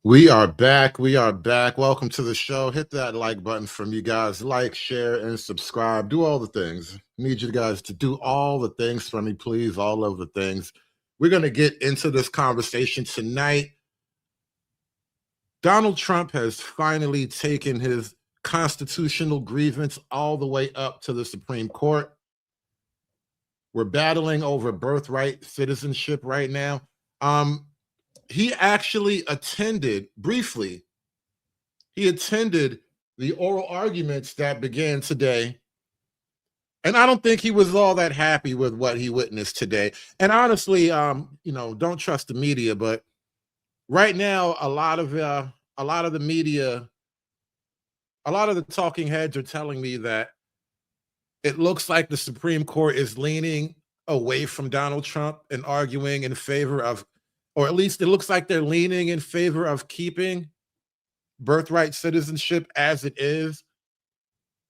We are back. We are back. Welcome to the show. Hit that like button from you guys. Like, share, and subscribe. Do all the things. Need you guys to do all the things for me, please. All of the things. We're going to get into this conversation tonight. Donald Trump has finally taken his constitutional grievance all the way up to the Supreme Court. We're battling over birthright citizenship right now. He actually attended briefly. He attended the oral arguments that began today. And I don't think he was all that happy with what he witnessed today. And honestly, don't trust the media, but right now, a lot of the media, a lot of the talking heads are telling me that it looks like the Supreme Court is leaning away from Donald Trump and arguing in favor of, or at least it looks like they're leaning in favor of keeping birthright citizenship as it is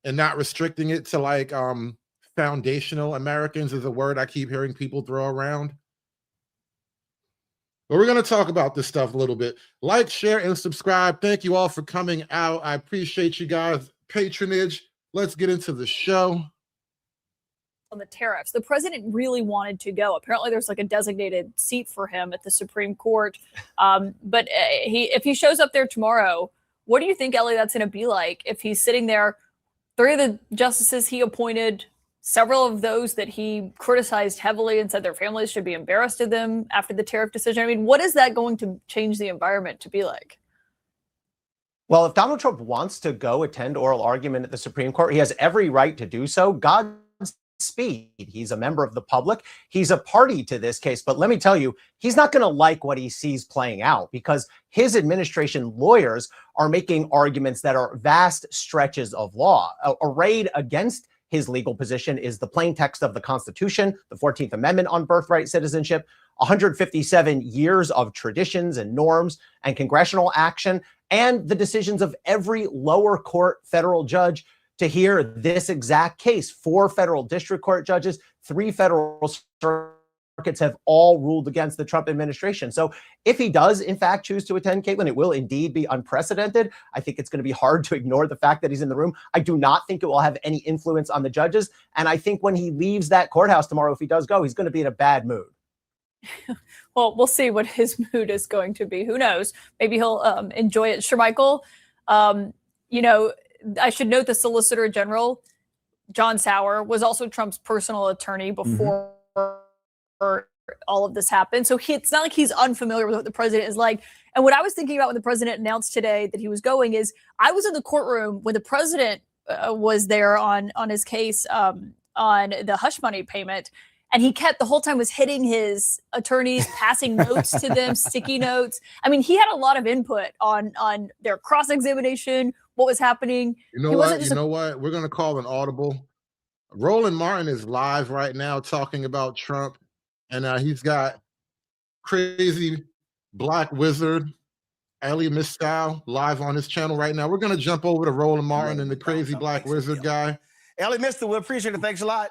and not restricting it to foundational Americans is a word I keep hearing people throw around. But we're going to talk about this stuff a little bit. Like, share, and subscribe. Thank you all for coming out. I appreciate you guys' patronage. Let's get into the show. On the tariffs, the president really wanted to go. Apparently there's like a designated seat for him at the Supreme Court. But if he shows up there tomorrow, what do you think, Ellie, that's going to be like if he's sitting there? Three of the justices he appointed, several of those that he criticized heavily and said their families should be embarrassed of them after the tariff decision. I mean, what is that going to change the environment to be like? Well, if Donald Trump wants to go attend oral argument at the Supreme Court, he has every right to do so. Godspeed. He's a member of the public. He's a party to this case. But let me tell you, he's not going to like what he sees playing out because his administration lawyers are making arguments that are vast stretches of law. Arrayed against his legal position is the plain text of the Constitution, the 14th Amendment on birthright citizenship, 157 years of traditions and norms and congressional action, and the decisions of every lower court federal judge to hear this exact case. 4 federal district court judges, 3 federal circuits have all ruled against the Trump administration. So if he does, in fact, choose to attend, Caitlin, it will indeed be unprecedented. I think it's going to be hard to ignore the fact that he's in the room. I do not think it will have any influence on the judges. And I think when he leaves that courthouse tomorrow, if he does go, he's going to be in a bad mood. Well, we'll see what his mood is going to be. Who knows? Maybe he'll enjoy it. Shermichael, I should note the Solicitor General, John Sauer, was also Trump's personal attorney before all of this happened. So it's not like he's unfamiliar with what the president is like. And what I was thinking about when the president announced today that he was going is I was in the courtroom when the president was there on his case on the hush money payment. And he kept the whole time was hitting his attorneys, passing notes to them, sticky notes. I mean, he had a lot of input on their cross-examination, what was happening. You know what? We're going to call an audible. Roland Martin is live right now talking about Trump. And he's got crazy black wizard, Ellie Miscal, live on his channel right now. We're going to jump over to Roland Martin and the crazy black wizard guy. Ellie Mister, we appreciate it. Thanks a lot.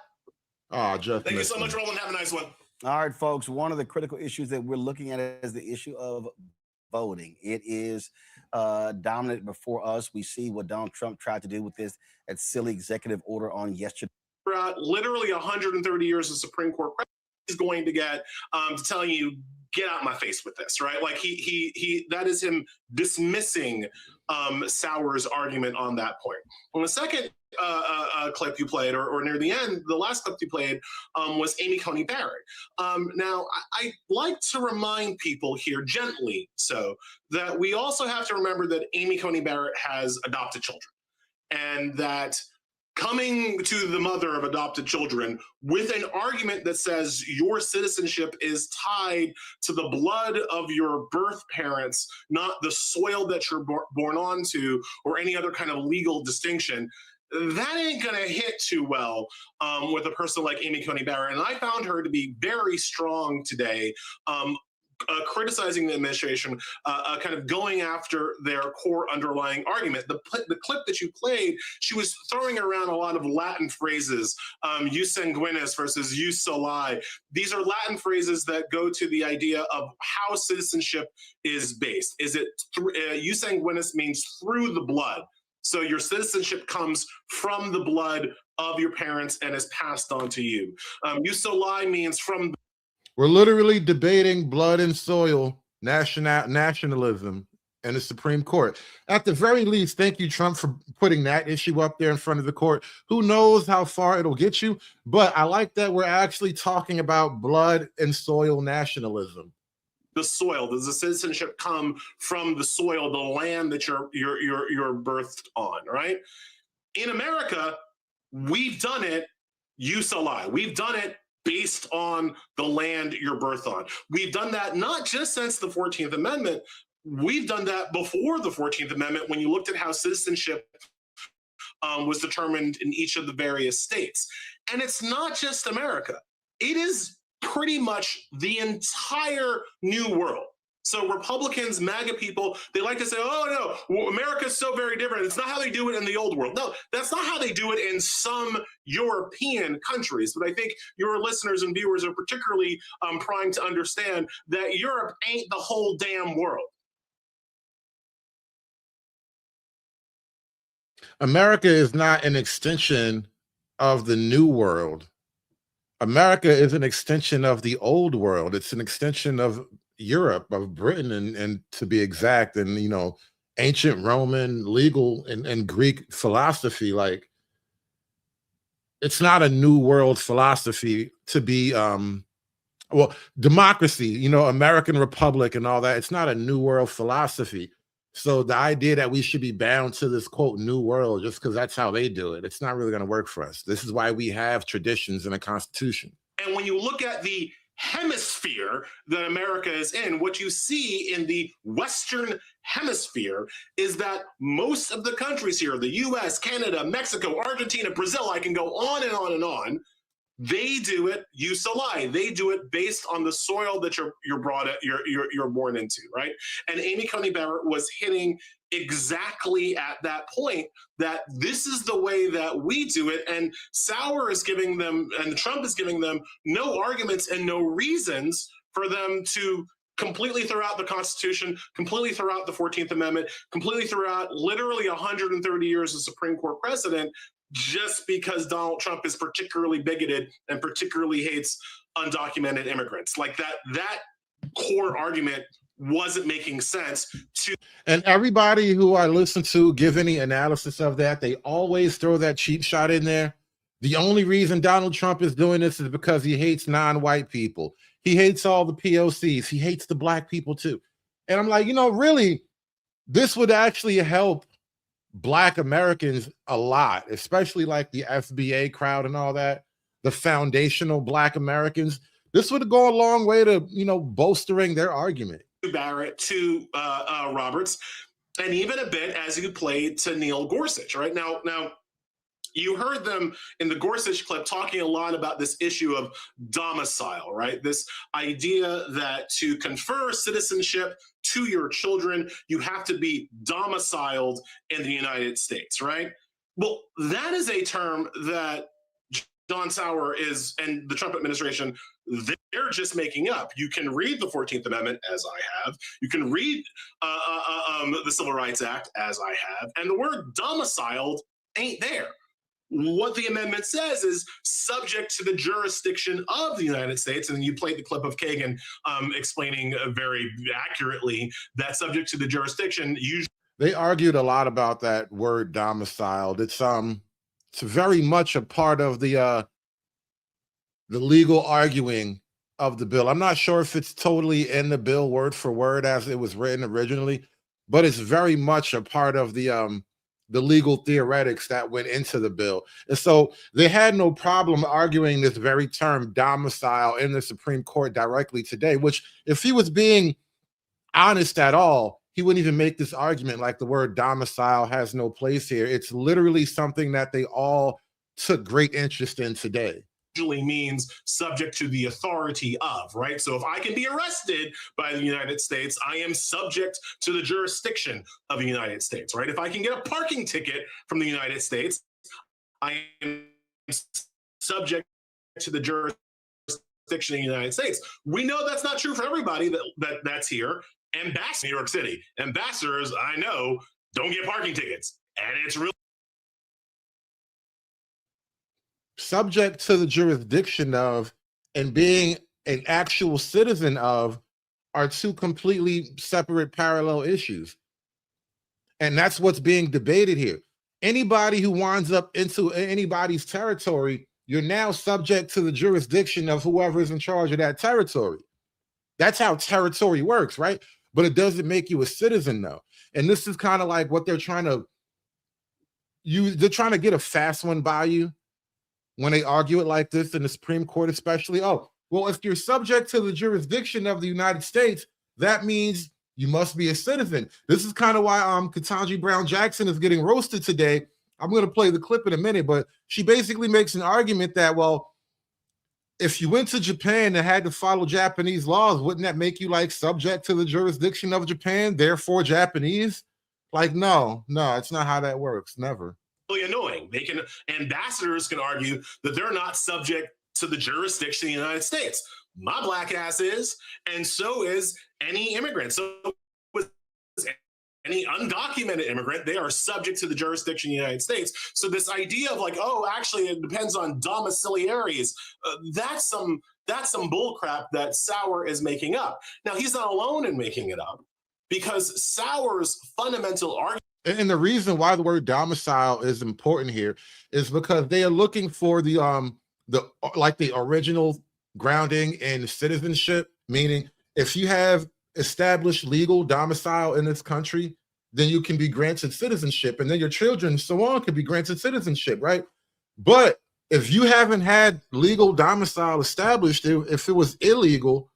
Oh, Jeff. Thank you so much, Roland. Have a nice one. All right, folks. One of the critical issues that we're looking at is the issue of voting. It is dominant before us. We see what Donald Trump tried to do with that silly executive order on yesterday. Literally 130 years of Supreme Court is going to get to telling you, get out my face with this, right? Like he that is him dismissing Sauer's argument on that point. On the second clip you played, or near the end, the last clip you played was Amy Coney Barrett. Now, I like to remind people here gently so that we also have to remember that Amy Coney Barrett has adopted children and that coming to the mother of adopted children with an argument that says your citizenship is tied to the blood of your birth parents, not the soil that you're born onto or any other kind of legal distinction, that ain't going to hit too well with a person like Amy Coney Barrett. And I found her to be very strong today, criticizing the administration, kind of going after their core underlying argument. The clip that you played, she was throwing around a lot of Latin phrases, jus sanguinis versus jus soli. These are Latin phrases that go to the idea of how citizenship is based. Is it jus sanguinis means through the blood. So your citizenship comes from the blood of your parents and is passed on to you. Jus soli means from. We're literally debating blood and soil nationalism in the Supreme Court. At the very least, thank you, Trump, for putting that issue up there in front of the court. Who knows how far it'll get you? But I like that we're actually talking about blood and soil nationalism. The soil, does the citizenship come from the soil, the land that you're birthed on, right? In America, we've done it jus soli. We've done it based on the land you're birthed on. We've done that not just since the 14th Amendment. We've done that before the 14th Amendment when you looked at how citizenship was determined in each of the various states. And it's not just America. It is pretty much the entire new world. So Republicans, MAGA people, they like to say, oh, no, America's so very different. It's not how they do it in the old world. No, that's not how they do it in some European countries. But I think your listeners and viewers are particularly primed to understand that Europe ain't the whole damn world. America is not an extension of the new world. America is an extension of the old world. It's an extension of Europe, of Britain, and to be exact, and ancient Roman legal and Greek philosophy. Like, it's not a new world philosophy to be democracy, American Republic and all that. It's not a new world philosophy. So the idea that we should be bound to this quote new world just because that's how they do it, it's not really going to work for us. This is why we have traditions and a constitution. And when you look at the hemisphere that America is in, what you see in the Western hemisphere is that most of the countries here, the US, Canada, Mexico, Argentina, Brazil, I can go on and on and on. They do it jus soli. They do it based on the soil that you're born into, right? And Amy Coney Barrett was hitting exactly at that point that this is the way that we do it. And Sauer is giving them, and Trump is giving them no arguments and no reasons for them to completely throw out the Constitution, completely throw out the 14th Amendment, completely throw out literally 130 years of Supreme Court precedent, just because Donald Trump is particularly bigoted and particularly hates undocumented immigrants. Like that core argument wasn't making sense to. And everybody who I listen to give any analysis of that, they always throw that cheap shot in there. The only reason Donald Trump is doing this is because he hates non-white people. He hates all the POCs. He hates the black people too. And I'm like, really, this would actually help Black Americans a lot, especially like the FBA crowd and all that, the foundational Black Americans. This would go a long way to, bolstering their argument. Barrett, to Roberts, and even a bit as you played to Neil Gorsuch, right? Now, you heard them in the Gorsuch clip talking a lot about this issue of domicile, right? This idea that to confer citizenship to your children, you have to be domiciled in the United States, right? Well, that is a term that John Sauer and the Trump administration, they're just making up. You can read the 14th Amendment, as I have. You can read the Civil Rights Act, as I have. And the word domiciled ain't there. What the amendment says is subject to the jurisdiction of the United States. And you played the clip of Kagan explaining very accurately that subject to the jurisdiction. Usually, they argued a lot about that word domiciled. It's very much a part of the legal arguing of the bill. I'm not sure if it's totally in the bill word for word as it was written originally, but it's very much a part of the legal theoretics that went into the bill. And so they had no problem arguing this very term domicile in the Supreme Court directly today, which if he was being honest at all, he wouldn't even make this argument like the word domicile has no place here. It's literally something that they all took great interest in today. usually means subject to the authority of, right? So if I can be arrested by the United States, I am subject to the jurisdiction of the United States, right? If I can get a parking ticket from the United States, I am subject to the jurisdiction of the United States. We know that's not true for everybody that's here. Ambassadors in New York City, ambassadors, I know, don't get parking tickets. And it's really subject to the jurisdiction of and being an actual citizen of are two completely separate parallel issues. And that's what's being debated here. Anybody who winds up into anybody's territory, you're now subject to the jurisdiction of whoever is in charge of that territory. That's how territory works, right? But it doesn't make you a citizen, though. And this is kind of like what they're trying to get a fast one by you when they argue it like this in the Supreme Court, especially. Oh, well, if you're subject to the jurisdiction of the United States, that means you must be a citizen. This is kind of why Ketanji Brown Jackson is getting roasted today. I'm going to play the clip in a minute, but she basically makes an argument that, well, if you went to Japan and had to follow Japanese laws, wouldn't that make you like subject to the jurisdiction of Japan, therefore Japanese? Like, no, it's not how that works. Never. really annoying. Ambassadors can argue that they're not subject to the jurisdiction of the United States. My black ass is, and so is any immigrant. So is any undocumented immigrant, they are subject to the jurisdiction of the United States. So this idea of like, oh, actually it depends on domiciliaries, that's some bullcrap that Sauer is making up. Now, he's not alone in making it up, because Sauer's fundamental argument. And the reason why the word domicile is important here is because they are looking for the original grounding in citizenship, meaning if you have established legal domicile in this country, then you can be granted citizenship, and then your children, so on, can be granted citizenship, right? But if you haven't had legal domicile established, if it was illegal,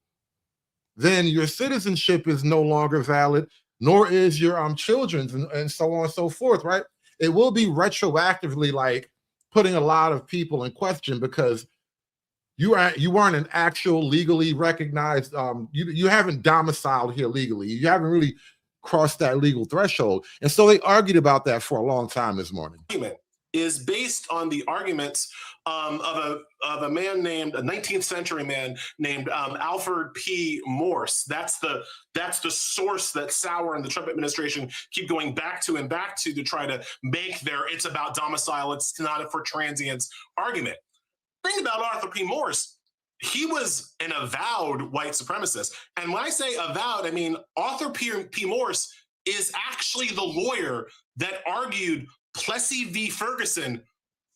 then your citizenship is no longer valid, nor is your children's, and so on and so forth, right? It will be retroactively like putting a lot of people in question because you aren't an actual legally recognized, you haven't domiciled here legally. You haven't really crossed that legal threshold. And so they argued about that for a long time this morning. Is based on the arguments of a man named, a 19th century man named Alfred P. Morse. That's the source that Sauer and the Trump administration keep going back to try to make their "it's about domicile, it's not for transients" argument. Thing about Arthur P. Morse, he was an avowed white supremacist. And when I say avowed, I mean Arthur P. Morse is actually the lawyer that argued Plessy v. Ferguson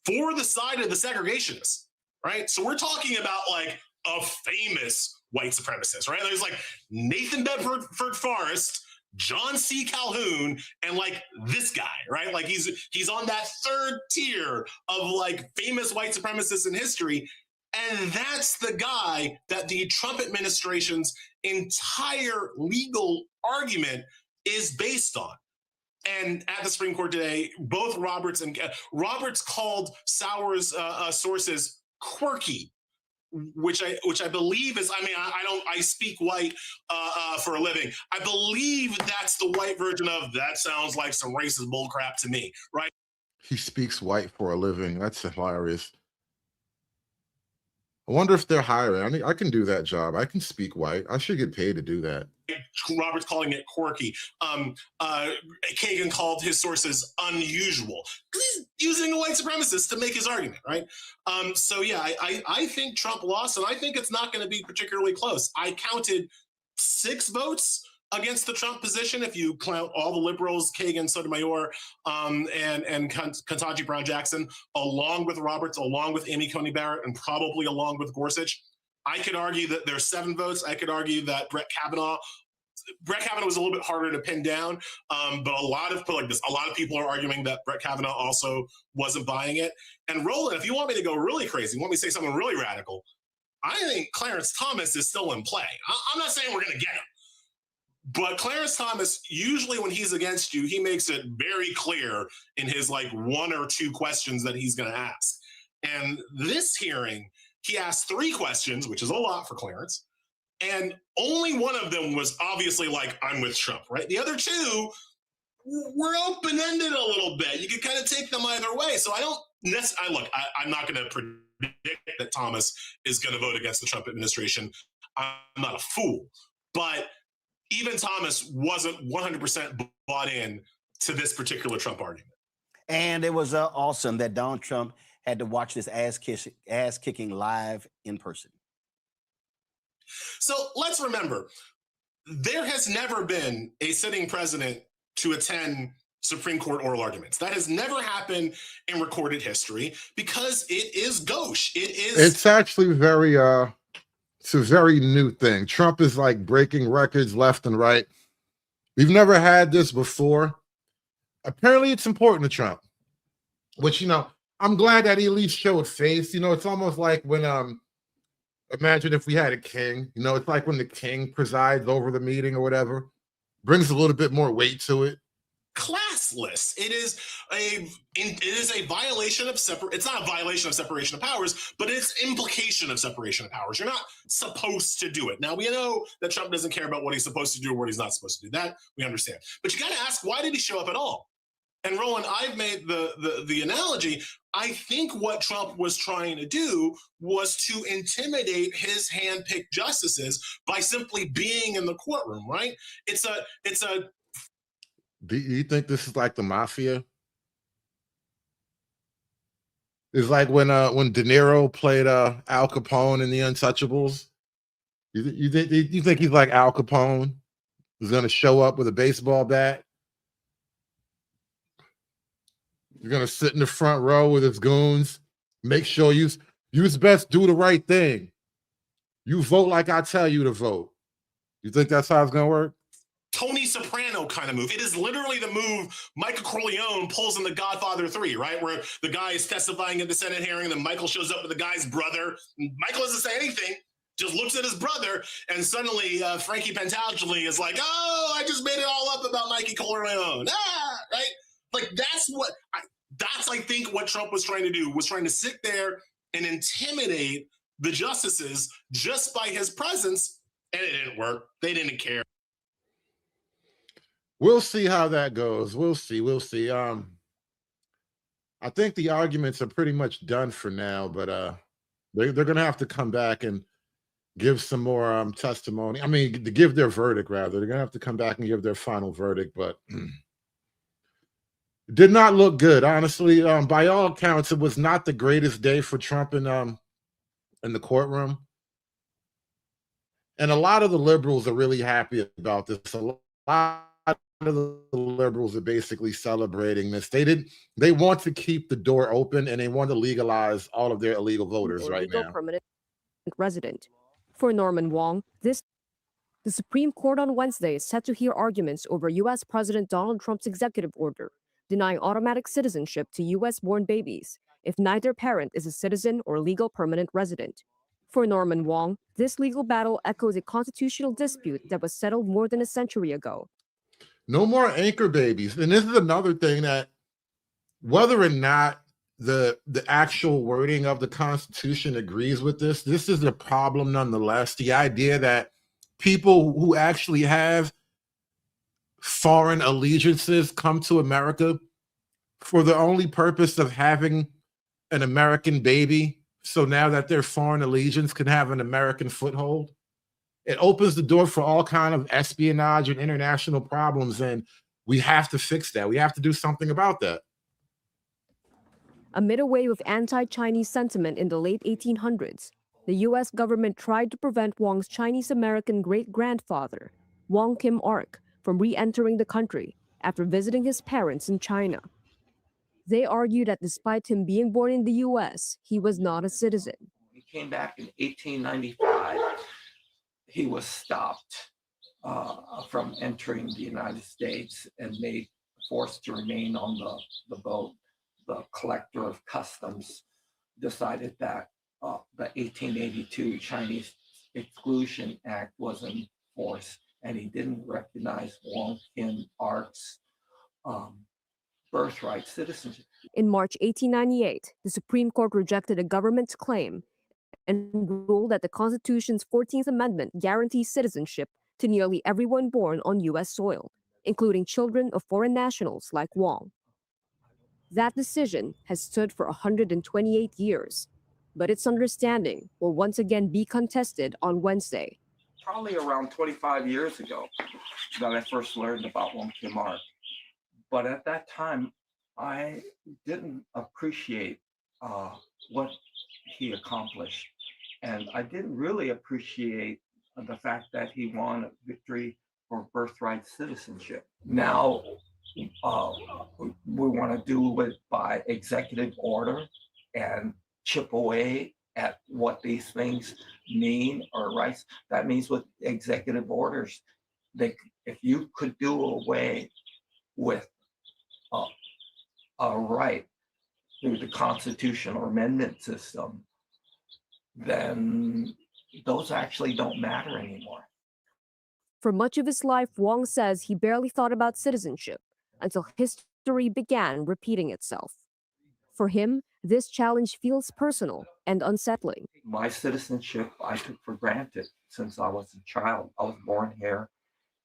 for the side of the segregationists, right? So we're talking about like a famous white supremacist, right? There's like Nathan Bedford Forrest, John C. Calhoun, and like this guy, right? Like he's on that third tier of like famous white supremacists in history. And that's the guy that the Trump administration's entire legal argument is based on. And at the Supreme Court today, both Roberts called Sauer's sources quirky, which I believe is, I speak white for a living. I believe that's the white version of that sounds like some racist bullcrap to me, right? He speaks white for a living. That's hilarious. I wonder if they're hiring. I can do that job. I can speak white. I should get paid to do that. Robert's calling it quirky. Kagan called his sources unusual. He's using a white supremacist to make his argument, right? So yeah, I think Trump lost, and I think it's not going to be particularly close. I counted 6 votes against the Trump position, if you count all the liberals, Kagan, Sotomayor, and Ketanji Brown Jackson, along with Roberts, along with Amy Coney Barrett, and probably along with Gorsuch. I could argue that there's 7 votes. I could argue that Brett Kavanaugh was a little bit harder to pin down, but a lot of people are arguing that Brett Kavanaugh also wasn't buying it. And Roland, if you want me to go really crazy, want me to say something really radical, I think Clarence Thomas is still in play. I'm not saying we're going to get him, but Clarence Thomas, usually when he's against you, he makes it very clear in his like 1 or 2 questions that he's going to ask. And this hearing he asked 3 questions, which is a lot for Clarence. And only one of them was obviously like, I'm with Trump, right? The other 2 were open-ended a little bit. You could kind of take them either way. So I don't necessarily, I'm not going to predict that Thomas is going to vote against the Trump administration. I'm not a fool. But even Thomas wasn't 100% bought in to this particular Trump argument. And it was awesome that Donald Trump had to watch this ass kicking live in person. So let's remember, there has never been a sitting president to attend Supreme Court oral arguments. That has never happened in recorded history because it is gauche. It's actually very it's a very new thing. Trump is like breaking records left and right. We've never had this before. Apparently it's important to Trump, which, I'm glad that he at least showed face. It's almost like when imagine if we had a king. It's like when the king presides over the meeting or whatever, brings a little bit more weight to it. Classless. It is a violation of it's not a violation of separation of powers, but it's implication of separation of powers. You're not supposed to do it. Now, we know that Trump doesn't care about what he's supposed to do or what he's not supposed to do. That we understand. But you got to ask, why did he show up at all? And Roland, I've made the analogy. I think what Trump was trying to do was to intimidate his handpicked justices by simply being in the courtroom, right? Do you think this is like the mafia? It's like when De Niro played Al Capone in The Untouchables. You think he's like Al Capone? He's going to show up with a baseball bat? You're going to sit in the front row with his goons. Make sure you best do the right thing. You vote like I tell you to vote. You think that's how it's going to work? Tony Soprano kind of move. It is literally the move Michael Corleone pulls in The Godfather 3, right? Where the guy is testifying at the Senate hearing, and then Michael shows up with the guy's brother. Michael doesn't say anything, just looks at his brother, and suddenly Frankie Pentageli is like, oh, I just made it all up about Mikey Corleone. Right? Like, that's I think what Trump was trying to do, was trying to sit there and intimidate the justices just by his presence, and it didn't work. They didn't care. We'll see how that goes. We'll see. I think the arguments are pretty much done for now, but they're going to have to come back and give some more testimony. I mean, to give their verdict, rather. They're going to have to come back and give their final verdict, but it did not look good, honestly. By all accounts, it was not the greatest day for Trump in the courtroom. And a lot of the liberals are really happy about this. A lot of the liberals are basically celebrating this. They want to keep the door open, and they want to legalize all of their illegal voters right now. Permanent resident. For Norman Wong, the Supreme Court on Wednesday is set to hear arguments over U.S. President Donald Trump's executive order denying automatic citizenship to U.S.-born babies if neither parent is a citizen or legal permanent resident. For Norman Wong, this legal battle echoes a constitutional dispute that was settled more than a century ago. No more anchor babies. And this is another thing, that whether or not the actual wording of the Constitution agrees with this is a problem nonetheless. The idea that people who actually have foreign allegiances come to America for the only purpose of having an American baby, so now that their foreign allegiance can have an American foothold, it opens the door for all kind of espionage and international problems, and we have to fix that. We have to do something about that. Amid a wave of anti-Chinese sentiment in the late 1800s, the U.S. government tried to prevent Wong's Chinese-American great-grandfather, Wong Kim Ark, from re-entering the country after visiting his parents in China. They argue that despite him being born in the U.S., he was not a citizen. He came back in 1895. He was stopped from entering the United States and forced to remain on the boat. The collector of customs decided that the 1882 Chinese Exclusion Act was enforced, and he didn't recognize Wong Kim Ark's birthright citizenship. In March 1898, the Supreme Court rejected the government's claim and ruled that the Constitution's 14th Amendment guarantees citizenship to nearly everyone born on U.S. soil, including children of foreign nationals like Wong. That decision has stood for 128 years, but its understanding will once again be contested on Wednesday. Probably around 25 years ago that I first learned about Wong Kim Ark. But at that time, I didn't appreciate what he accomplished. And I didn't really appreciate the fact that he won a victory for birthright citizenship. Now, we want to do it by executive order and chip away at what these things mean or rights. That means with executive orders, if you could do away with a right through the constitutional amendment system, then those actually don't matter anymore. For much of his life, Wong says he barely thought about citizenship until history began repeating itself. For him, this challenge feels personal and unsettling. My citizenship, I took for granted since I was a child. I was born here,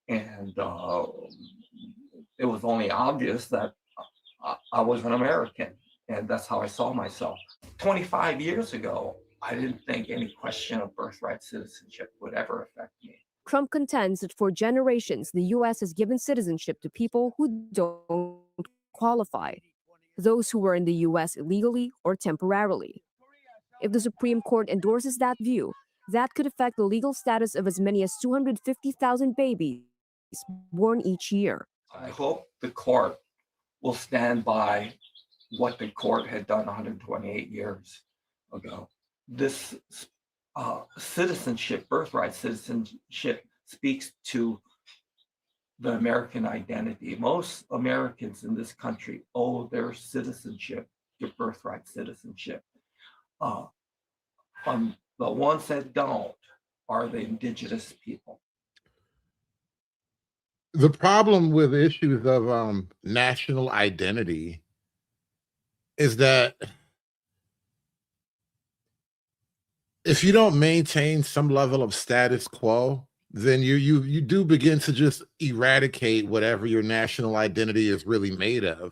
and it was only obvious that I was an American, and that's how I saw myself. 25 years ago, I didn't think any question of birthright citizenship would ever affect me. Trump contends that for generations, the U.S. has given citizenship to people who don't qualify, those who were in the U.S. illegally or temporarily. If the Supreme Court endorses that view, that could affect the legal status of as many as 250,000 babies born each year. I hope the court will stand by what the court had done 128 years ago. This citizenship, birthright citizenship, speaks to the American identity. Most Americans in this country owe their citizenship to birthright citizenship. The ones that don't are the indigenous people. The problem with issues of national identity is that if you don't maintain some level of status quo, then you do begin to just eradicate whatever your national identity is really made of.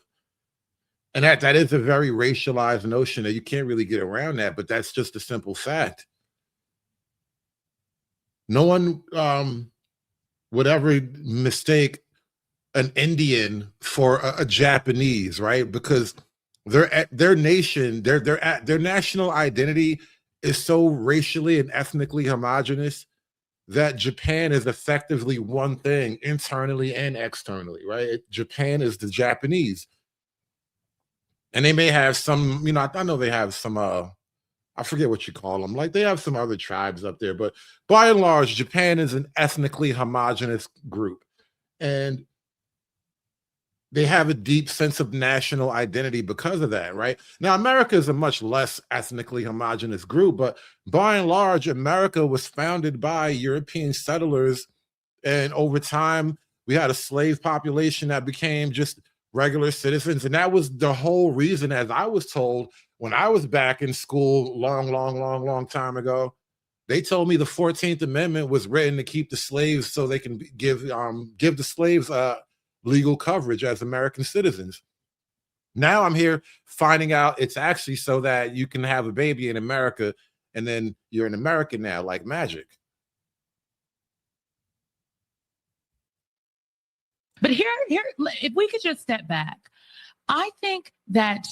And that is a very racialized notion that you can't really get around that, but that's just a simple fact. No one would ever mistake an Indian for a Japanese, right? Because their nation, their national identity is so racially and ethnically homogenous that Japan is effectively one thing internally and externally, right? Japan is the Japanese. And they may have some, I know they have some, I forget what you call them. Like they have some other tribes up there, but by and large, Japan is an ethnically homogenous group. And they have a deep sense of national identity because of that, right? Now, America is a much less ethnically homogenous group, but by and large, America was founded by European settlers. And over time, we had a slave population that became just regular citizens. And that was the whole reason, as I was told when I was back in school long time ago. They told me the 14th Amendment was written to keep the slaves so they can give the slaves legal coverage as American citizens. Now I'm here finding out it's actually so that you can have a baby in America and then you're an American now, like magic. But here, if we could just step back, I think that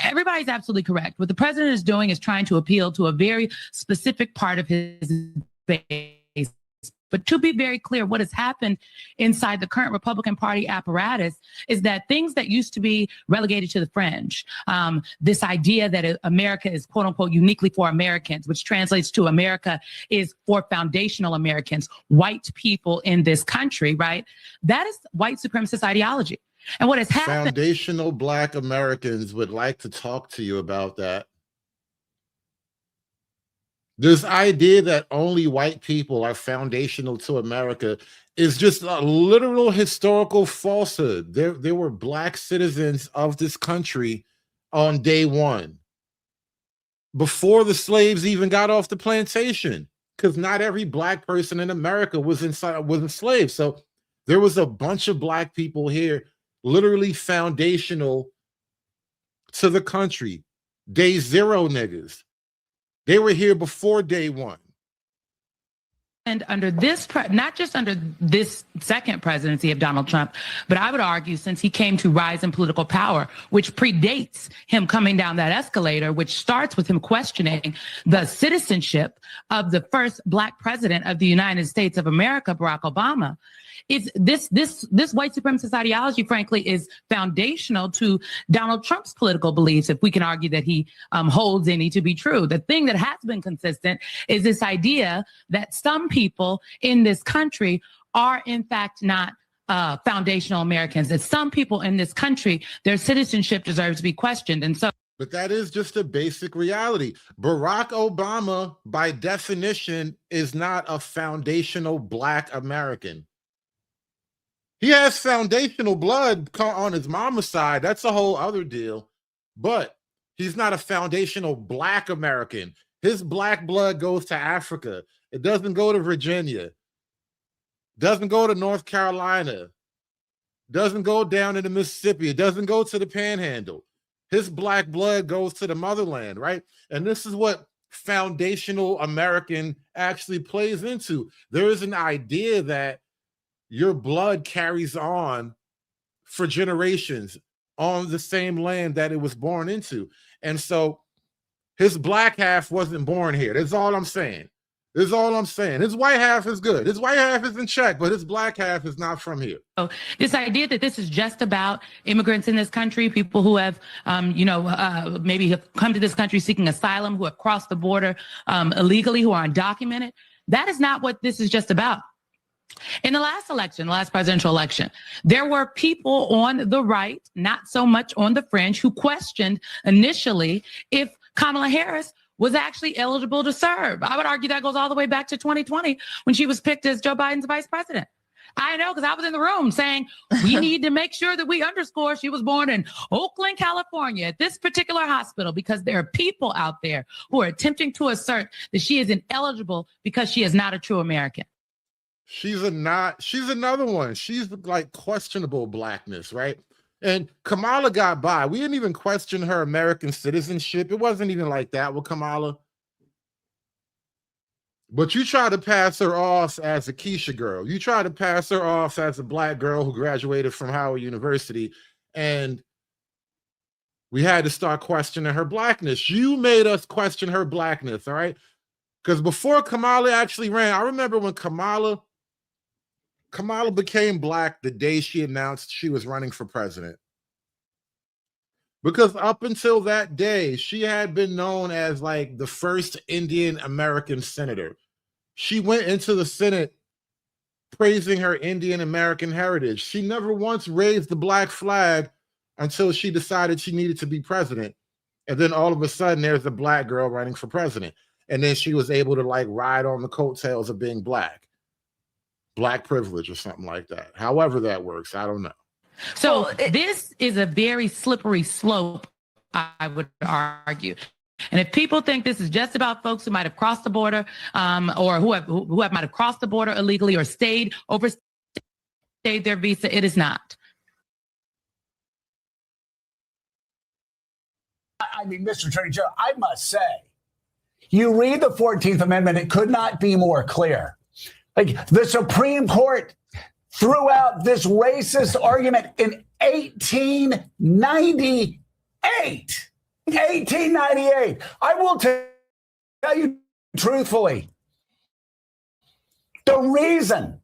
everybody's absolutely correct. What the president is doing is trying to appeal to a very specific part of his base. But to be very clear, what has happened inside the current Republican Party apparatus is that things that used to be relegated to the fringe, this idea that America is quote unquote uniquely for Americans, which translates to America is for foundational Americans, white people in this country, right? That is white supremacist ideology. And what has happened— Foundational Black Americans would like to talk to you about that. This idea that only white people are foundational to America is just a literal historical falsehood. There were Black citizens of this country on day one. before the slaves even got off the plantation, because not every black person in America was enslaved. So there was a bunch of black people here, literally foundational to the country. Day zero niggas. They were here before day one. And under this, not just under this second presidency of Donald Trump, but I would argue since he came to rise in political power, which predates him coming down that escalator, which starts with him questioning the citizenship of the first black president of the United States of America, Barack Obama. It's this white supremacist ideology, frankly, is foundational to Donald Trump's political beliefs, if we can argue that he holds any to be true. The thing that has been consistent is this idea that some people in this country are, in fact, not foundational Americans, that some people in this country, their citizenship deserves to be questioned. And so, but that is just a basic reality. Barack Obama, by definition, is not a foundational black American. He has foundational blood on his mama's side. That's a whole other deal. But he's not a foundational black American. His black blood goes to Africa. It doesn't go to Virginia. Doesn't go to North Carolina. Doesn't go down into Mississippi. It doesn't go to the Panhandle. His black blood goes to the motherland, right? And this is what foundational American actually plays into. There is an idea that your blood carries on for generations on the same land that it was born into. And so his black half wasn't born here. That's all I'm saying. That's all I'm saying. His white half is good. His white half is in check, but his black half is not from here. So this idea that this is just about immigrants in this country, people who have, maybe have come to this country seeking asylum, who have crossed the border illegally, who are undocumented, that is not what this is just about. In the last election, the last presidential election, there were people on the right, not so much on the fringe, who questioned initially if Kamala Harris was actually eligible to serve. I would argue that goes all the way back to 2020 when she was picked as Joe Biden's vice president. I know, because I was in the room saying we need to make sure that we underscore she was born in Oakland, California, at this particular hospital, because there are people out there who are attempting to assert that she is ineligible because she is not a true American. She's another one. She's like questionable blackness, right? And Kamala got by. We didn't even question her American citizenship. It wasn't even like that with Kamala. But you try to pass her off as a Keisha girl. You try to pass her off as a black girl who graduated from Howard University. And we had to start questioning her blackness. You made us question her blackness, all right? Because before Kamala actually ran, I remember when Kamala became black the day she announced she was running for president. Because up until that day, she had been known as like the first Indian American senator. She went into the Senate praising her Indian American heritage. She never once raised the black flag until she decided she needed to be president. And then all of a sudden, there's a black girl running for president. And then she was able to like ride on the coattails of being black. Black privilege or something like that. However that works, I don't know. So this is a very slippery slope, I would argue. And if people think this is just about folks who might have crossed the border or who might have crossed the border illegally or overstayed their visa, it is not. I mean, Mr. Attorney General, I must say, you read the 14th Amendment, it could not be more clear. Like, the Supreme Court threw out this racist argument in 1898. 1898. I will tell you truthfully, the reason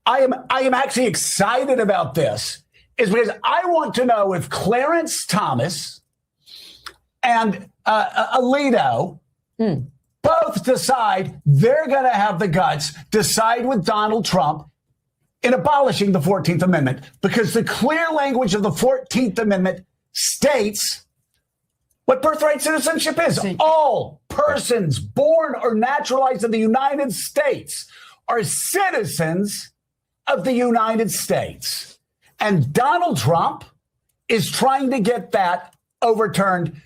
I am actually excited about this is because I want to know if Clarence Thomas and Alito both decide they're going to have the guts to side with Donald Trump in abolishing the 14th Amendment, because the clear language of the 14th Amendment states what birthright citizenship is. All persons born or naturalized in the United States are citizens of the United States. And Donald Trump is trying to get that overturned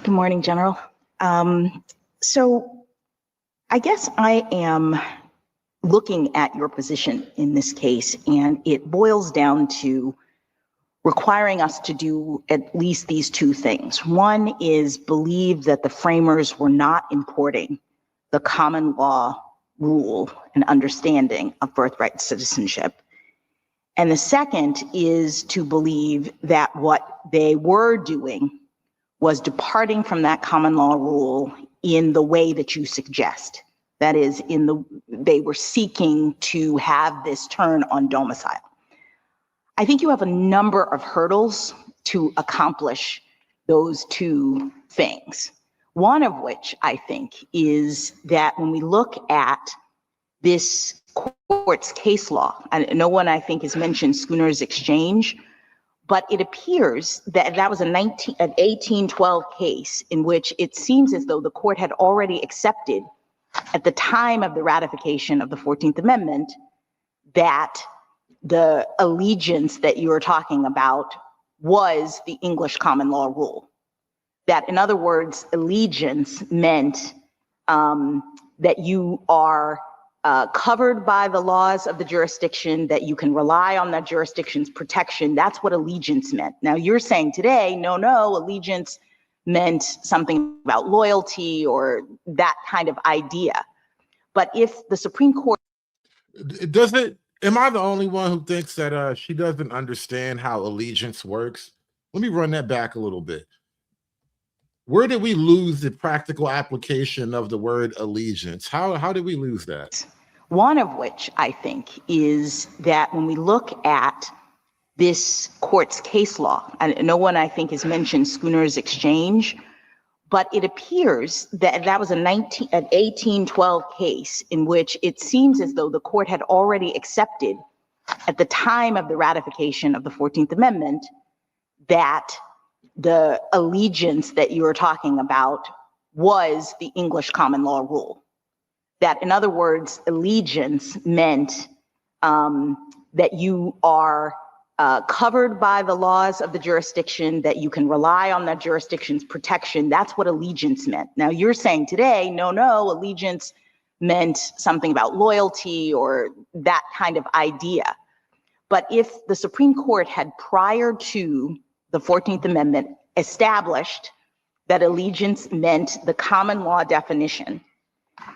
Good morning, General. So I guess I am looking at your position in this case, and it boils down to requiring us to do at least these two things. One is believe that the framers were not importing the common law rule and understanding of birthright citizenship. And the second is to believe that what they were doing was departing from that common law rule in the way that you suggest. That is, they were seeking to have this turn on domicile. I think you have a number of hurdles to accomplish those two things. One of which I think is that when we look at this court's case law, and no one I think has mentioned Schooner's Exchange, but it appears that that was an 1812 case in which it seems as though the court had already accepted at the time of the ratification of the 14th Amendment that the allegiance that you were talking about was the English common law rule. That, in other words, allegiance meant that you are covered by the laws of the jurisdiction, that you can rely on that jurisdiction's protection. That's what allegiance meant. Now you're saying today, no, allegiance meant something about loyalty or that kind of idea. But if the Supreme Court... Am I the only one who thinks that she doesn't understand how allegiance works? Let me run that back a little bit. Where did we lose the practical application of the word allegiance? How did we lose that? One of which I think is that when we look at this court's case law, and no one I think has mentioned Schooner's Exchange, but it appears that that was an 1812 case in which it seems as though the court had already accepted at the time of the ratification of the 14th Amendment that the allegiance that you were talking about was the English common law rule. That, in other words, allegiance meant that you are covered by the laws of the jurisdiction, that you can rely on that jurisdiction's protection. That's what allegiance meant. Now you're saying today, no, allegiance meant something about loyalty or that kind of idea. But if the Supreme Court had, prior to the 14th Amendment, established that allegiance meant the common law definition,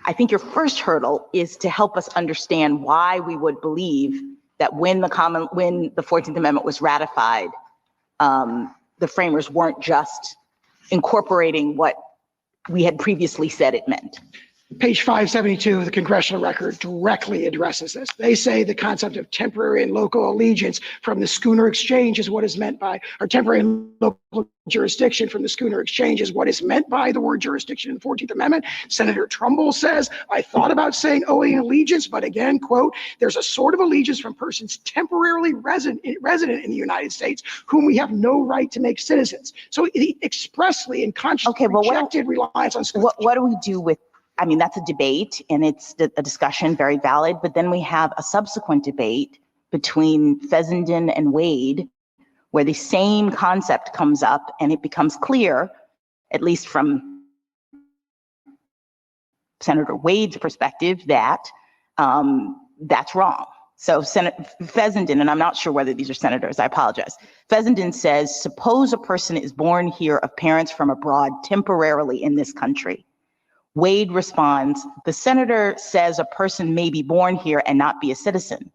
I think your first hurdle is to help us understand why we would believe that when the 14th Amendment was ratified, the framers weren't just incorporating what we had previously said it meant. Page 572 of the congressional record directly addresses this. They say the concept of temporary and local allegiance from the Schooner Exchange is what is meant by, or temporary and local jurisdiction from the Schooner Exchange is what is meant by the word jurisdiction in the 14th Amendment. Senator Trumbull says, I thought about saying owing allegiance, but again, quote, there's a sort of allegiance from persons temporarily resident in the United States whom we have no right to make citizens. So he expressly and consciously rejected reliance on Schooner. What do we do with, I mean, that's a debate and it's a discussion, very valid, but then we have a subsequent debate between Fessenden and Wade where the same concept comes up and it becomes clear, at least from Senator Wade's perspective, that that's wrong. So Fessenden, and I'm not sure whether these are senators, I apologize. Fessenden says, suppose a person is born here of parents from abroad temporarily in this country. Wade responds, the senator says a person may be born here and not be a citizen.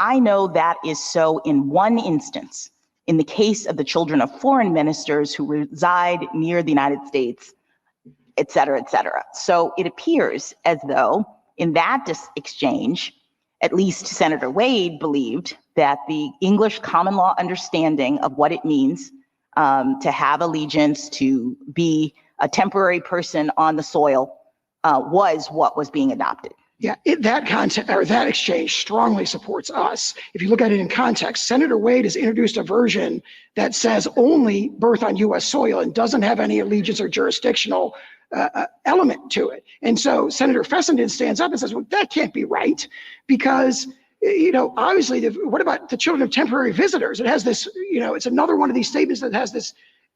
I know that is so in one instance, in the case of the children of foreign ministers who reside near the United States, et cetera, et cetera. So it appears as though in that exchange, at least Senator Wade believed that the English common law understanding of what it means to have allegiance, to be a temporary person on the soil was what was being adopted. Yeah, that exchange strongly supports us. If you look at it in context, Senator Wade has introduced a version that says only birth on U.S. soil and doesn't have any allegiance or jurisdictional element to it. And so Senator Fessenden stands up and says, well, that can't be right because, obviously, what about the children of temporary visitors? It has this, it's another one of these statements that has this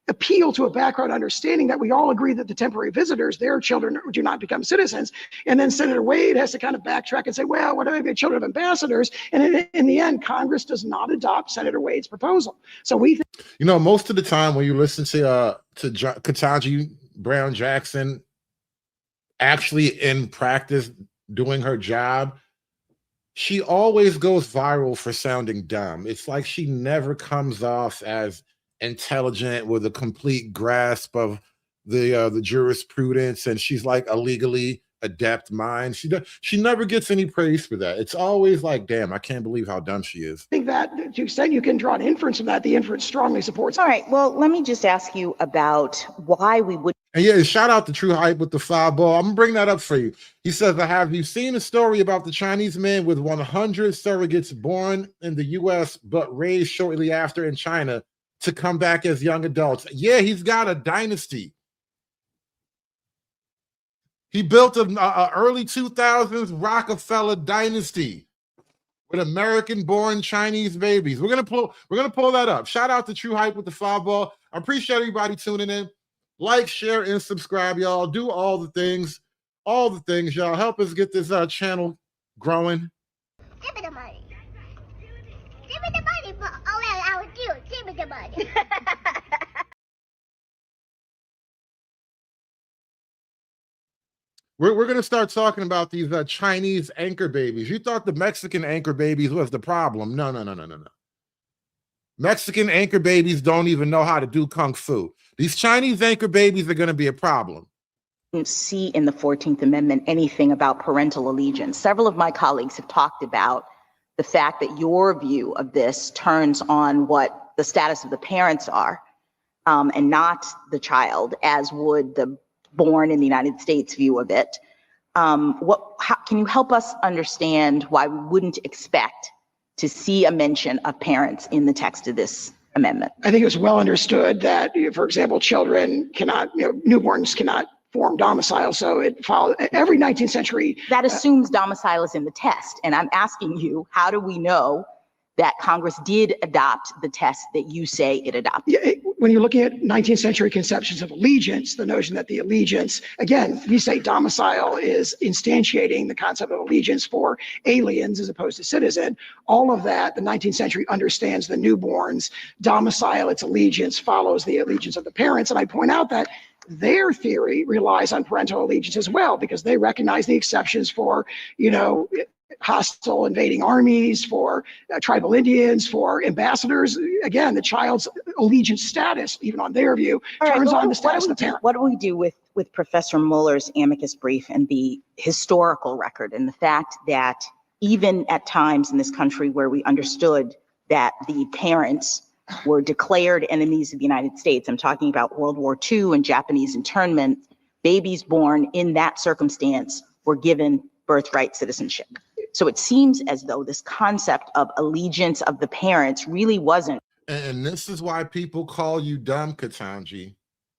appeal to a background understanding that we all agree that the temporary visitors, their children do not become citizens. And then Senator Wade has to kind of backtrack and say, well, what are the children of ambassadors? And in the end, Congress does not adopt Senator Wade's proposal. So we think, you know, most of the time when you listen to Ketanji Brown Jackson actually in practice doing her job, she always goes viral for sounding dumb. It's like she never comes off as intelligent with a complete grasp of the jurisprudence, and she's like a legally adept mind. She never gets any praise for that. It's always like, damn, I can't believe how dumb she is. I think that to the extent you can draw an inference from that, the inference strongly supports. All right. Well, let me just ask you about why we would. And yeah, shout out to True Hype with the 5 ball. I'm gonna bring that up for you. He says, have you seen a story about the Chinese man with 100 surrogates born in the US but raised shortly after in China to come back as young adults? Yeah, he's got a dynasty. He built an early 2000s Rockefeller dynasty with American-born Chinese babies. We're gonna pull that up. Shout out to True Hype with the 5 ball. I appreciate everybody tuning in. Like, share, and subscribe, y'all. Do all the things, y'all. Help us get this channel growing. Give me the money. Give me the money for all that I would do. Give me the money. We're going to start talking about these Chinese anchor babies. You thought the Mexican anchor babies was the problem. No. Mexican anchor babies don't even know how to do kung fu. These Chinese anchor babies are going to be a problem. See in the 14th Amendment anything about parental allegiance. Several of my colleagues have talked about the fact that your view of this turns on what the status of the parents are, and not the child, as would the born in the United States view of it. How can you help us understand why we wouldn't expect to see a mention of parents in the text of this amendment? I think it was well understood that, for example, children cannot, newborns cannot form domicile. So it followed every 19th century. That assumes domicile is in the test. And I'm asking you, how do we know that Congress did adopt the test that you say it adopted? Yeah, when you're looking at 19th century conceptions of allegiance, the notion that the allegiance, again, we say domicile is instantiating the concept of allegiance for aliens as opposed to citizen. All of that, the 19th century understands the newborn's domicile, its allegiance follows the allegiance of the parents. And I point out that their theory relies on parental allegiance as well, because they recognize the exceptions for, hostile invading armies, for tribal Indians, for ambassadors. Again, the child's allegiance status, even on their view, turns on the status of the parent. What do we do with Professor Mueller's amicus brief and the historical record, and the fact that even at times in this country where we understood that the parents were declared enemies of the United States, I'm talking about World War II and Japanese internment, babies born in that circumstance were given birthright citizenship. So it seems as though this concept of allegiance of the parents really wasn't. And this is why people call you dumb, Ketanji.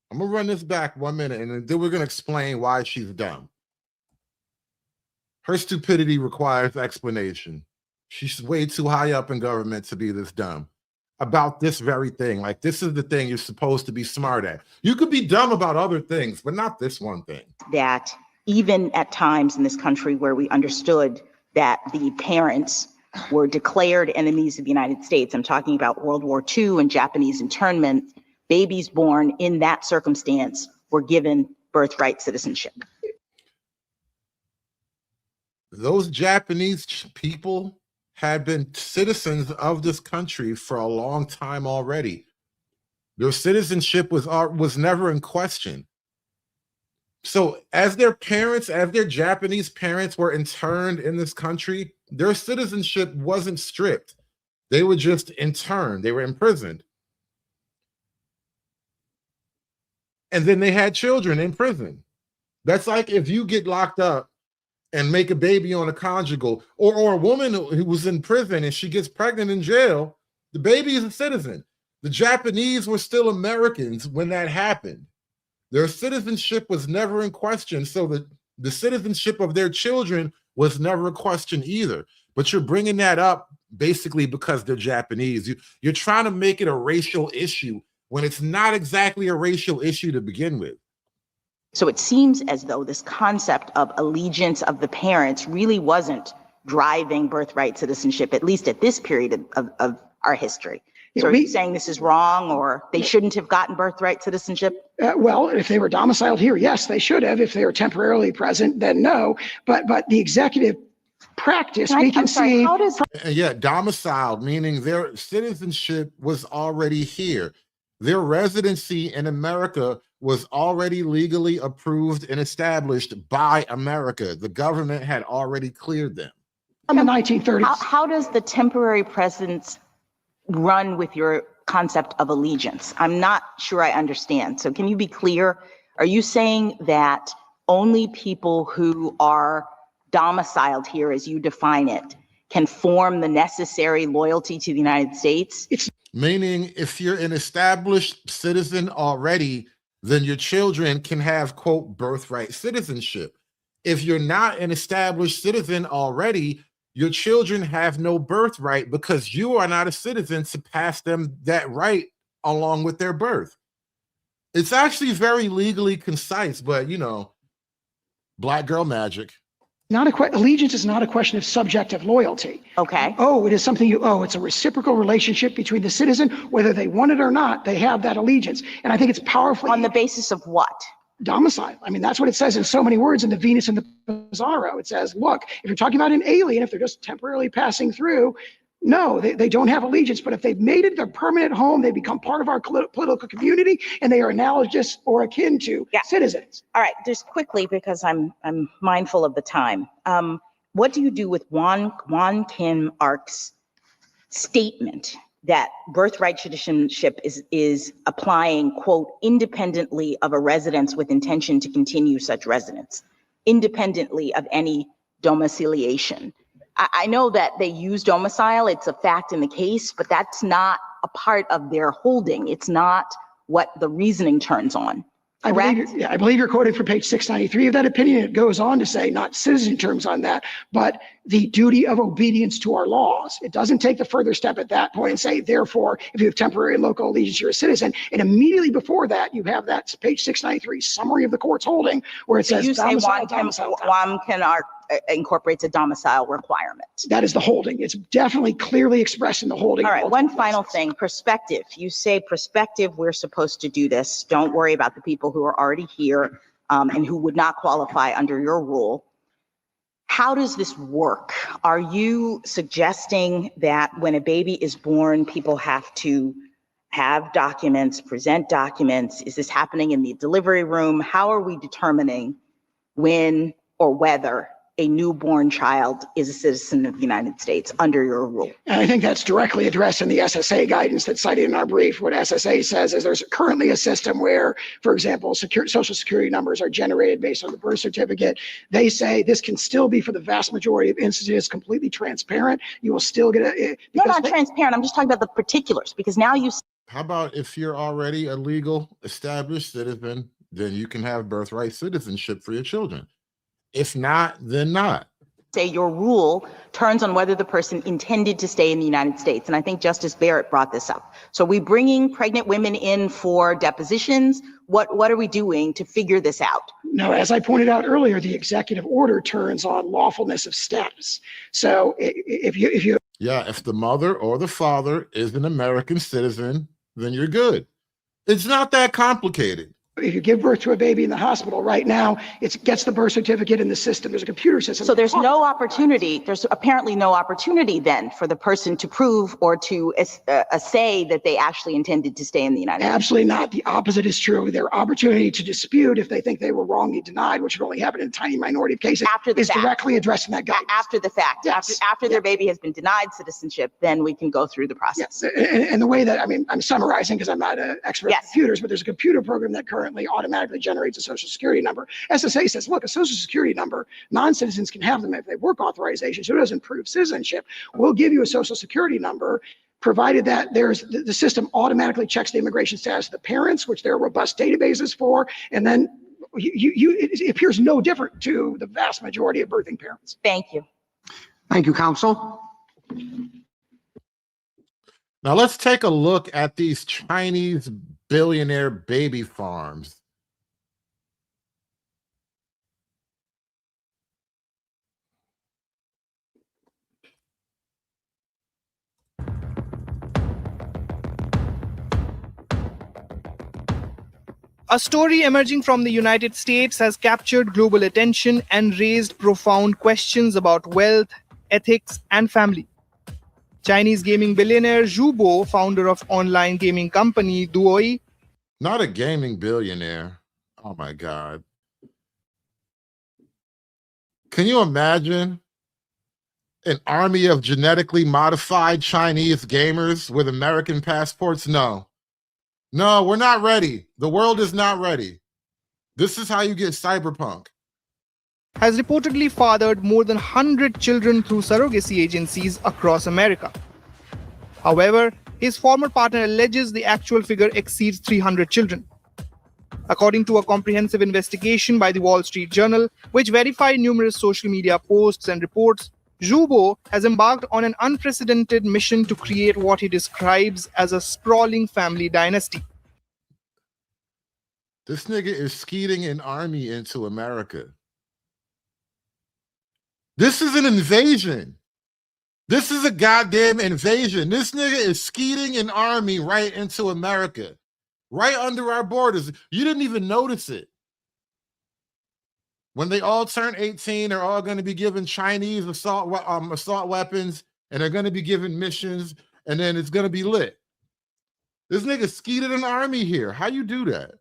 I'm going to run this back 1 minute, and then we're going to explain why she's dumb. Her stupidity requires explanation. She's way too high up in government to be this dumb about this very thing. Like, this is the thing you're supposed to be smart at. You could be dumb about other things, but not this one thing. That even at times in this country where we understood that the parents were declared enemies of the United States, I'm talking about World War II and Japanese internment, babies born in that circumstance were given birthright citizenship. Those Japanese people had been citizens of this country for a long time already. Their citizenship was never in question. So as their parents, as their Japanese parents were interned in this country, their citizenship wasn't stripped. They were just interned. They were imprisoned. And then they had children in prison. That's like if you get locked up and make a baby on a conjugal, or a woman who was in prison and she gets pregnant in jail, the baby is a citizen. The Japanese were still Americans when that happened. Their citizenship was never in question, so the citizenship of their children was never a question either. But you're bringing that up basically because they're Japanese. You're trying to make it a racial issue when it's not exactly a racial issue to begin with. So it seems as though this concept of allegiance of the parents really wasn't driving birthright citizenship, at least at this period of our history. So are you saying this is wrong, or they shouldn't have gotten birthright citizenship? Well, if they were domiciled here, yes, they should have. If they were temporarily present, then no. But the executive practice, we can see. How does Yeah, domiciled, meaning their citizenship was already here. Their residency in America was already legally approved and established by America. The government had already cleared them. In the 1930s. How does the temporary presence run with your concept of allegiance? I'm not sure I understand. So can you be clear? Are you saying that only people who are domiciled here, as you define it, can form the necessary loyalty to the United States? Meaning, if you're an established citizen already, then your children can have, quote, birthright citizenship. If you're not an established citizen already, your children have no birthright because you are not a citizen to pass them that right along with their birth. It's actually very legally concise, but you know, black girl magic. Allegiance is not a question of subjective loyalty. Okay. Oh, it is something you owe. It's a reciprocal relationship between the citizen, whether they want it or not, they have that allegiance. And I think it's powerfully. On the basis of what? Domicile. I mean, that's what it says in so many words in the Venus and the Pizarro. It says, look, if you're talking about an alien, if they're just temporarily passing through, no, they don't have allegiance. But if they've made it their permanent home, they become part of our political community, and they are analogous or akin to citizens. All right, just quickly, because I'm mindful of the time. What do you do with Won Kim Ark's statement that birthright citizenship is applying, quote, independently of a residence with intention to continue such residence, independently of any domiciliation? I know that they use domicile, it's a fact in the case, but that's not a part of their holding. It's not what the reasoning turns on. I believe you're quoted from page 693 of that opinion. It goes on to say, not citizen terms on that, but the duty of obedience to our laws. It doesn't take the further step at that point and say, therefore, if you have temporary local allegiance, you're a citizen. And immediately before that, you have that page 693 summary of the court's holding, where it says, you say Won Kim Ark incorporates a domicile requirement. That is the holding. It's definitely clearly expressed in the holding. All right, one final thing, perspective. You say perspective, we're supposed to do this. Don't worry about the people who are already here and who would not qualify under your rule. How does this work? Are you suggesting that when a baby is born, people have to have documents, present documents? Is this happening in the delivery room? How are we determining when or whether a newborn child is a citizen of the United States under your rule? And I think that's directly addressed in the SSA guidance that's cited in our brief. What SSA says is there's currently a system where, for example, Social Security numbers are generated based on the birth certificate. They say this can still be, for the vast majority of instances, completely transparent. You will still get a. No, not transparent. I'm just talking about the particulars, because now you. How about if you're already a legal established citizen, then you can have birthright citizenship for your children. If not, then not. Say your rule turns on whether the person intended to stay in the United States. And I think Justice Barrett brought this up. So are we bringing pregnant women in for depositions? What are we doing to figure this out? No, as I pointed out earlier, the executive order turns on lawfulness of status. So if you if the mother or the father is an American citizen, then you're good. It's not that complicated. If you give birth to a baby in the hospital right now, it gets the birth certificate in the system. There's a computer system. So there's no opportunity. There's apparently no opportunity then for the person to prove or to say that they actually intended to stay in the United States. Absolutely not. The opposite is true. Their opportunity to dispute if they think they were wrongly denied, which would only happen in a tiny minority of cases, is directly addressing that guidance. After the fact. Yes. After their baby has been denied citizenship, then we can go through the process. Yes. And the way that, I'm summarizing because I'm not an expert in computers, but there's a computer program that currently automatically generates a Social Security number. SSA says, look, a Social Security number, non-citizens can have them if they have work authorization, so it doesn't prove citizenship. We'll give you a Social Security number, provided that there's the system automatically checks the immigration status of the parents, which there are robust databases for, and then it appears no different to the vast majority of birthing parents. Thank you. Thank you, counsel. Now let's take a look at these Chinese billionaire baby farms. A story emerging from the United States has captured global attention and raised profound questions about wealth, ethics, and family. Chinese gaming billionaire Zhu Bo, founder of online gaming company Duoi, Not a gaming billionaire. Oh my God. Can you imagine an army of genetically modified Chinese gamers with American passports? No. No, we're not ready. The world is not ready. This is how you get cyberpunk. has reportedly fathered more than 100 children through surrogacy agencies across America. However, his former partner alleges the actual figure exceeds 300 children. According to a comprehensive investigation by the Wall Street Journal, which verified numerous social media posts and reports, Zhu Bo has embarked on an unprecedented mission to create what he describes as a sprawling family dynasty. This nigga is skeeting an army into America. This is an invasion. This is a goddamn invasion. This nigga is skeeting an army right into America, right under our borders. You didn't even notice it. When they all turn 18, they're all going to be given Chinese assault weapons, and they're going to be given missions, and then it's going to be lit. This nigga skeeted an army here. How you do that?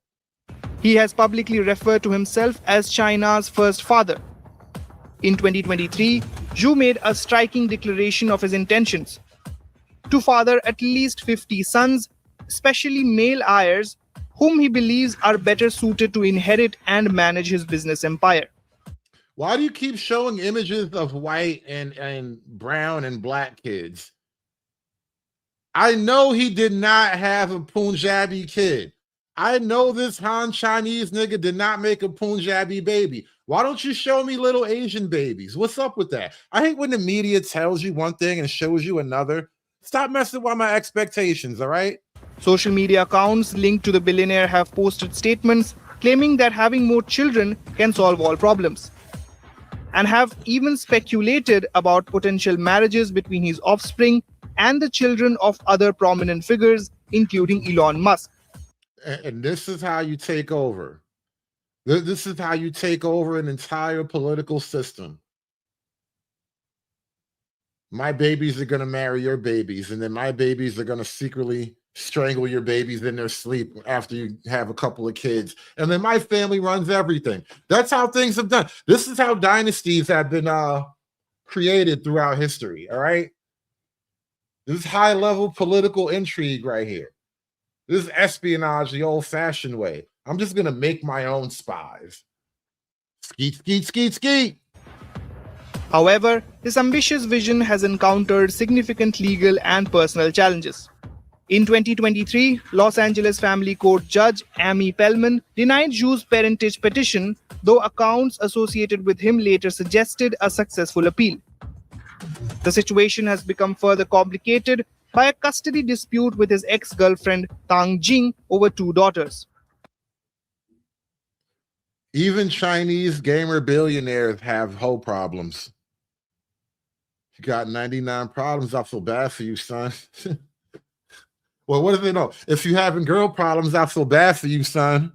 He has publicly referred to himself as China's first father. In 2023, Zhu made a striking declaration of his intentions to father at least 50 sons, especially male heirs, whom he believes are better suited to inherit and manage his business empire. Why do you keep showing images of white and brown and black kids? I know he did not have a Punjabi kid. I know this Han Chinese nigga did not make a Punjabi baby. Why don't you show me little Asian babies? What's up with that? I hate when the media tells you one thing and shows you another. Stop messing with my expectations, all right? Social media accounts linked to the billionaire have posted statements claiming that having more children can solve all problems, and have even speculated about potential marriages between his offspring and the children of other prominent figures, including Elon Musk. And this is how you take over. This is how you take over an entire political system. My babies are going to marry your babies, and then my babies are going to secretly strangle your babies in their sleep after you have a couple of kids. And then my family runs everything. That's how things have done. This is how dynasties have been created throughout history, all right? This is high-level political intrigue right here. This is espionage the old-fashioned way. I'm just going to make my own spies. Skeet, skeet, skeet, skeet. However, this ambitious vision has encountered significant legal and personal challenges. In 2023, Los Angeles Family Court Judge Amy Pellman denied Zhu's parentage petition, though accounts associated with him later suggested a successful appeal. The situation has become further complicated by a custody dispute with his ex-girlfriend Tang Jing over 2 daughters. Even Chinese gamer billionaires have hoe problems. You got 99 problems. I feel bad for you, son. Well, what do they know? If you're having girl problems, I feel bad for you, son.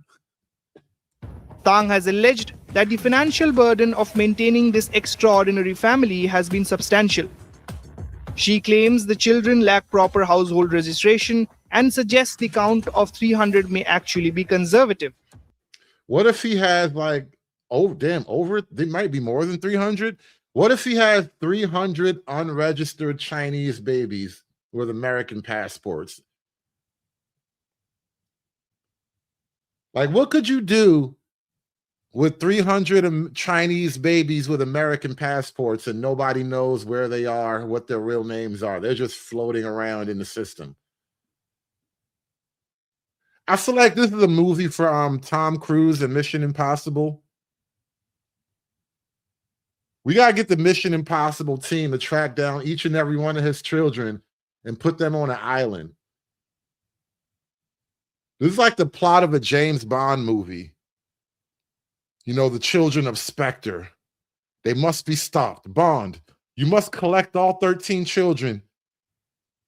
Tang has alleged that the financial burden of maintaining this extraordinary family has been substantial. She claims the children lack proper household registration and suggests the count of 300 may actually be conservative. What if he has like, there might be more than 300? What if he has 300 unregistered Chinese babies with American passports? Like, what could you do with 300 Chinese babies with American passports and nobody knows where they are, what their real names are? They're just floating around in the system. I feel like this is a movie for Tom Cruise and Mission Impossible. We got to get the Mission Impossible team to track down each and every one of his children and put them on an island. This is like the plot of a James Bond movie. You know, the children of Spectre. They must be stopped. Bond, you must collect all 13 children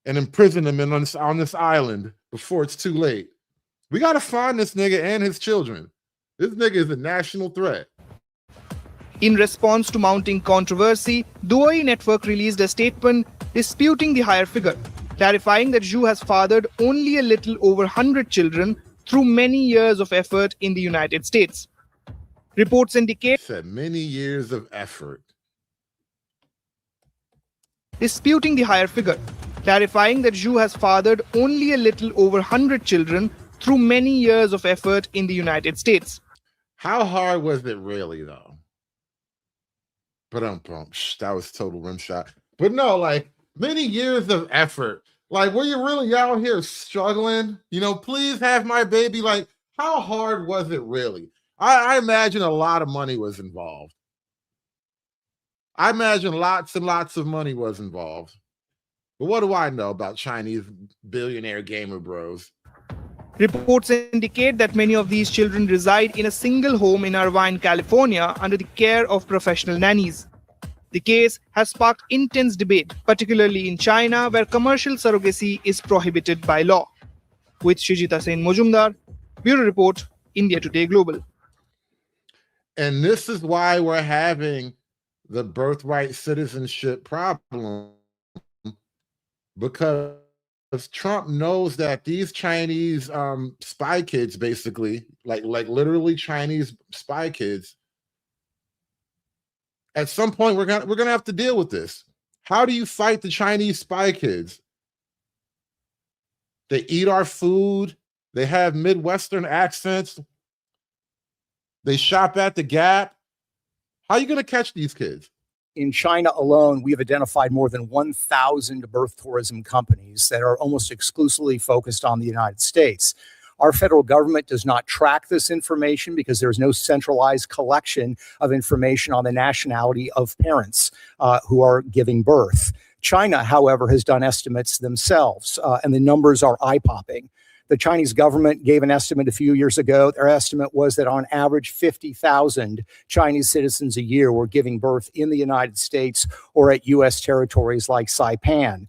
and imprison them on this island before it's too late. We got to find this nigga and his children. This nigga is a national threat. In response to mounting controversy, the UAE network released a statement disputing the higher figure, clarifying that Zhu has fathered only a little over 100 children through many years of effort in the United States. Reports indicate said many years of effort. Disputing the higher figure, clarifying that Zhu has fathered only a little over 100 children through many years of effort in the United States. How hard was it really, though? But that was total rim shot. But no, like, many years of effort. Like, were you really out here struggling? You know, please have my baby. Like, how hard was it really? I imagine a lot of money was involved. I imagine lots and lots of money was involved. But what do I know about Chinese billionaire gamer bros? Reports indicate that many of these children reside in a single home in Irvine, California, under the care of professional nannies. The case has sparked intense debate, particularly in China, where commercial surrogacy is prohibited by law. With Shrijita Sen Mojumdar, Bureau Report, India Today Global. And this is why we're having the birthright citizenship problem, because Trump knows that these Chinese spy kids, basically, like literally Chinese spy kids, at some point we're gonna have to deal with this. How do you fight the Chinese spy kids? They eat our food. They have Midwestern accents. They shop at the Gap. How are you gonna catch these kids? In China alone, we have identified more than 1,000 birth tourism companies that are almost exclusively focused on the United States. Our federal government does not track this information because there's no centralized collection of information on the nationality of parents who are giving birth. China, however, has done estimates themselves, and the numbers are eye-popping. The Chinese government gave an estimate a few years ago. Their estimate was that on average, 50,000 Chinese citizens a year were giving birth in the United States or at U.S. territories like Saipan.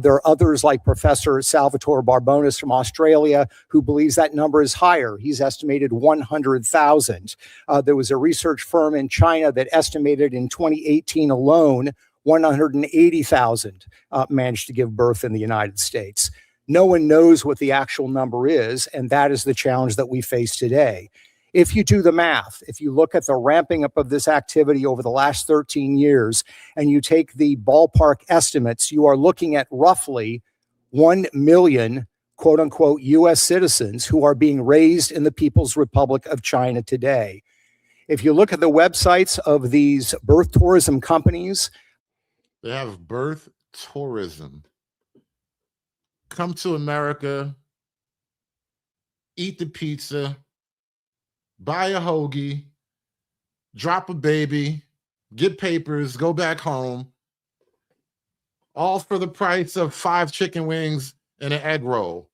There are others like Professor Salvatore Barbonis from Australia who believes that number is higher. He's estimated 100,000. There was a research firm in China that estimated in 2018 alone, 180,000 managed to give birth in the United States. No one knows what the actual number is, and that is the challenge that we face today. If you do the math, if you look at the ramping up of this activity over the last 13 years, and you take the ballpark estimates, you are looking at roughly 1 million, quote unquote, U.S. citizens who are being raised in the People's Republic of China today. If you look at the websites of these birth tourism companies, they have birth tourism. Come to America, eat the pizza, buy a hoagie, drop a baby, get papers, go back home, all for the price of 5 chicken wings and an egg roll.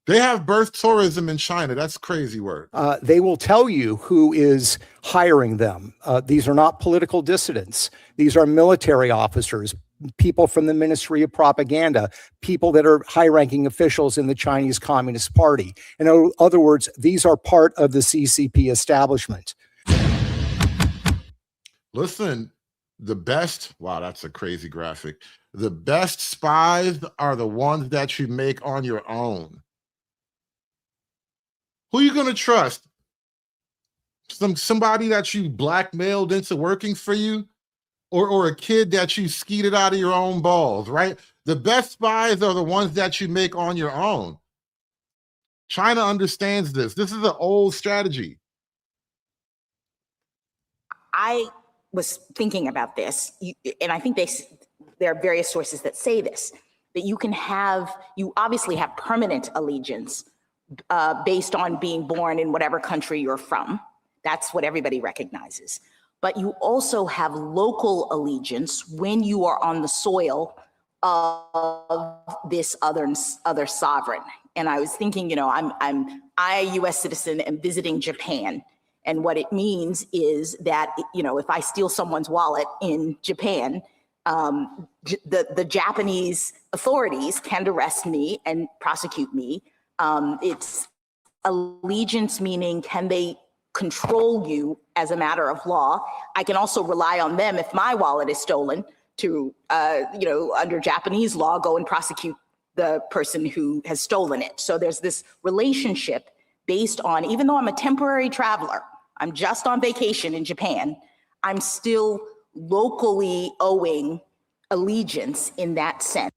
They have birth tourism in China. That's crazy work. They will tell you who is hiring them. These are not political dissidents. These are military officers, people from the Ministry of Propaganda, people that are high-ranking officials in the Chinese Communist Party. In other words, these are part of the CCP establishment. Listen, the best, wow, that's a crazy graphic. The best spies are the ones that you make on your own. Who are you going to trust? Somebody that you blackmailed into working for you? Or a kid that you skeeted out of your own balls, right? The best spies are the ones that you make on your own. China understands this. This is an old strategy. I was thinking about this, and I think there are various sources that say this, that you obviously have permanent allegiance based on being born in whatever country you're from. That's what everybody recognizes. But you also have local allegiance when you are on the soil of this other sovereign. And I was thinking, I, a U.S. citizen, am visiting Japan. And what it means is that, if I steal someone's wallet in Japan, the Japanese authorities can arrest me and prosecute me. It's allegiance, meaning can they control you as a matter of law? I can also rely on them if my wallet is stolen to, under Japanese law, go and prosecute the person who has stolen it. So there's this relationship based on, even though I'm a temporary traveler, I'm just on vacation in Japan, I'm still locally owing allegiance in that sense.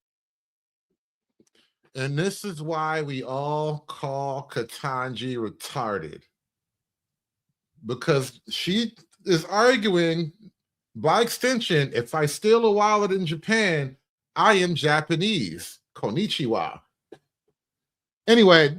And this is why we all call Ketanji retarded. Because she is arguing, by extension, if I steal a wallet in Japan, I am Japanese. Konnichiwa. Anyway,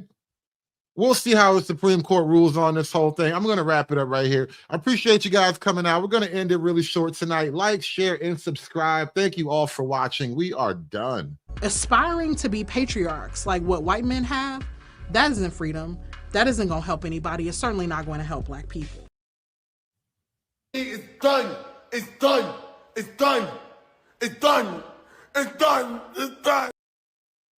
we'll see how the Supreme Court rules on this whole thing. I'm going to wrap it up right here. I appreciate you guys coming out. We're going to end it really short tonight. Like, share, and subscribe. Thank you all for watching. We are done. Aspiring to be patriarchs like what white men have, that isn't freedom. That isn't going to help anybody. It's certainly not going to help Black people. It's done. It's done. It's done. It's done. It's done. It's done.